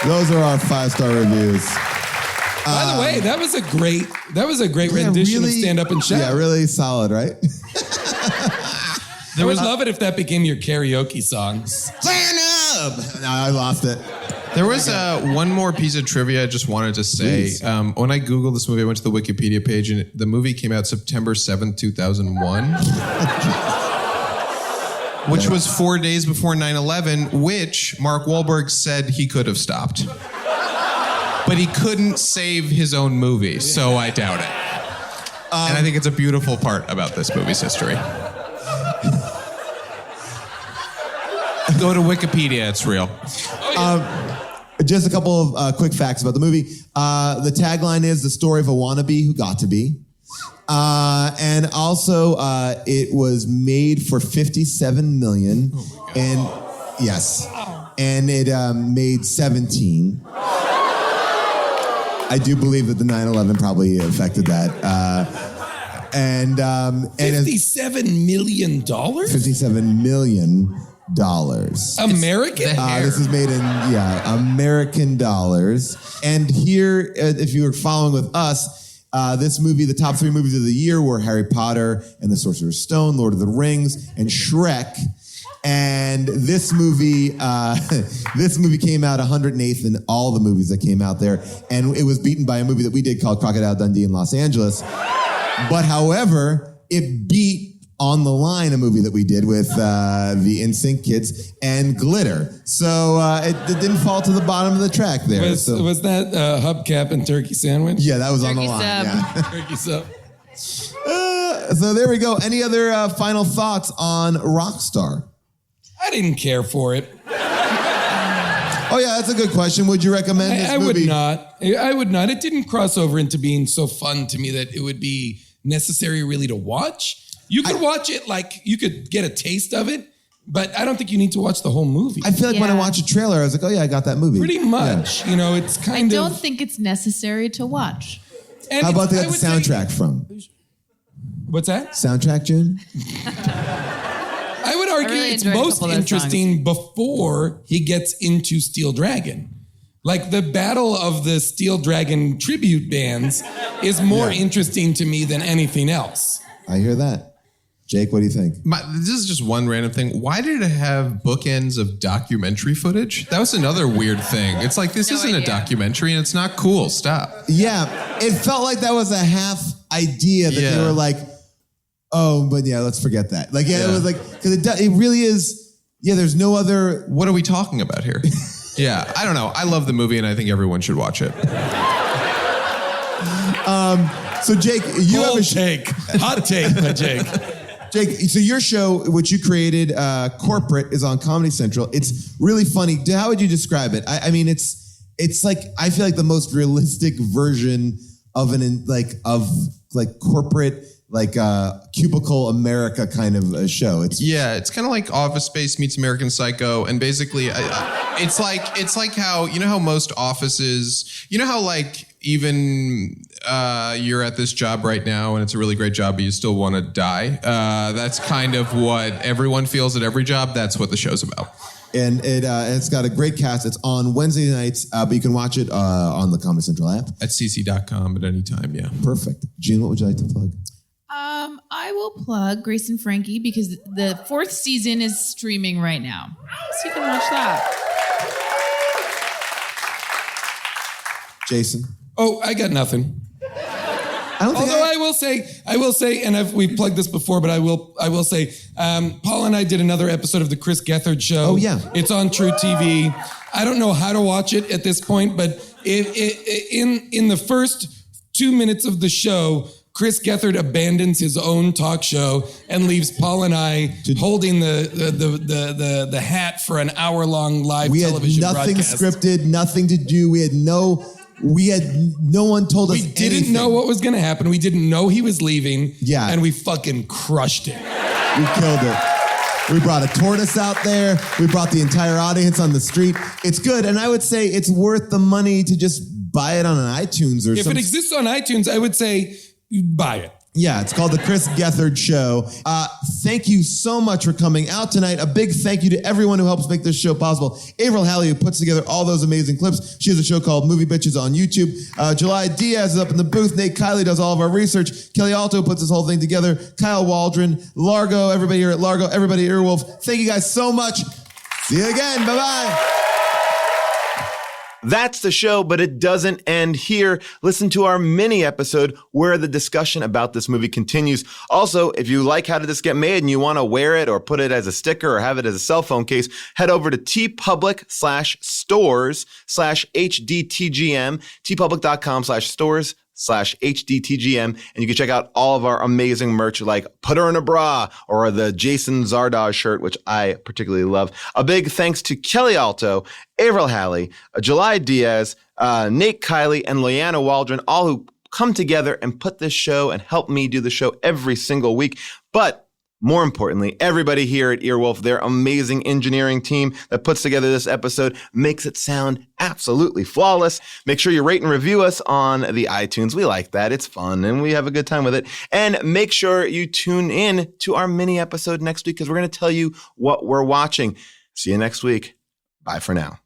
Those are our 5-star reviews. By the way, that was a great rendition of Stand Up and Shout. Yeah, really solid, right? I would love it if that became your karaoke song. Stand up! No, I lost it. There was one more piece of trivia I just wanted to say. When I Googled this movie, I went to the Wikipedia page, and the movie came out September 7th, 2001. Which was 4 days before 9/11, which Mark Wahlberg said he could have stopped. But he couldn't save his own movie, so I doubt it. And I think it's a beautiful part about this movie's history. Go to Wikipedia, it's real. Just a couple of quick facts about the movie. The tagline is the story of a wannabe who got to be. And also, it was made for $57 million. Oh and yes. And it made 17. I do believe that the 9/11 probably affected that. $57 million? $57 million. American? This is made in, American dollars. And here, if you were following with us, this movie, the top 3 movies of the year were Harry Potter and the Sorcerer's Stone, Lord of the Rings, and Shrek. And this movie came out 108th in all the movies that came out there. And it was beaten by a movie that we did called Crocodile Dundee in Los Angeles. But however, it beat On the Line, a movie that we did with the NSYNC kids, and Glitter. So it didn't fall to the bottom of the track there. Was that hubcap and turkey sandwich? Yeah, that was On the Line. Yeah. Turkey sub. So there we go. Any other final thoughts on Rockstar? I didn't care for it. Oh yeah, that's a good question. Would you recommend this movie? I would not. It didn't cross over into being so fun to me that it would be necessary really to watch. You could watch it, like you could get a taste of it, but I don't think you need to watch the whole movie. I feel like when I watch a trailer, I was like, oh yeah, I got that movie. Pretty much. You know, it's kind of... I don't think it's necessary to watch. How about they got the soundtrack from? What's that? Soundtrack, June? I would argue it's most interesting before he gets into Steel Dragon. Like the battle of the Steel Dragon tribute bands is more interesting to me than anything else. I hear that. Jake, what do you think? This is just one random thing. Why did it have bookends of documentary footage? That was another weird thing. It's like, this isn't a documentary and it's not cool. Stop. Yeah, it felt like that was a half idea that they were like, oh, but yeah, let's forget that. Like, it was like, because it really is, there's no other... What are we talking about here? Yeah, I don't know. I love the movie and I think everyone should watch it. So Jake, you have a take. Hot take by Jake. Jake, so your show, which you created, Corporate, is on Comedy Central. It's really funny. How would you describe it? I mean, it's like, I feel like the most realistic version of corporate, cubicle America kind of a show. It's kind of like Office Space meets American Psycho, and basically, it's like how, you know how most offices, you know how like even you're at this job right now and it's a really great job, but you still want to die. That's kind of what everyone feels at every job. That's what the show's about. And it's got a great cast. It's on Wednesday nights, but you can watch it on the Comedy Central app. At cc.com at any time, yeah. Perfect. June, what would you like to plug? I will plug Grace and Frankie because the 4th season is streaming right now. So you can watch that. Jason? Oh, I got nothing. I will say, and we've plugged this before, but I will say, Paul and I did another episode of the Chris Gethard show. Oh, yeah. It's on True TV. I don't know how to watch it at this point, but in the first 2 minutes of the show, Chris Gethard abandons his own talk show and leaves Paul and I holding the hat for an hour-long live television broadcast. We had nothing scripted, nothing to do. We had no one told us anything. We didn't know what was going to happen. We didn't know he was leaving. Yeah. And we fucking crushed it. We killed it. We brought a tortoise out there. We brought the entire audience on the street. It's good. And I would say it's worth the money to just buy it on an iTunes or something. If it exists on iTunes, I would say buy it. Yeah, it's called The Chris Gethard Show. Thank you so much for coming out tonight. A big thank you to everyone who helps make this show possible. Avril Halley, who puts together all those amazing clips. She has a show called Movie Bitches on YouTube. July Diaz is up in the booth. Nate Kiley does all of our research. Kelly Alto puts this whole thing together. Kyle Waldron, Largo, everybody here at Largo, everybody at Earwolf. Thank you guys so much. See you again. Bye-bye. That's the show, but it doesn't end here. Listen to our mini episode where the discussion about this movie continues. Also, if you like How Did This Get Made and you want to wear it or put it as a sticker or have it as a cell phone case, head over to tpublic/stores/HDTGM, tpublic.com/stores/HDTGM, and you can check out all of our amazing merch like Put Her in a Bra or the Jason Zardoz shirt, which I particularly love. A big thanks to Kelly Alto, Avril Halley, July Diaz, Nate Kiley, and Leanna Waldron, all who come together and put this show and help me do the show every single week. But more importantly, everybody here at Earwolf, their amazing engineering team that puts together this episode, makes it sound absolutely flawless. Make sure you rate and review us on the iTunes. We like that. It's fun, and we have a good time with it. And make sure you tune in to our mini episode next week because we're going to tell you what we're watching. See you next week. Bye for now.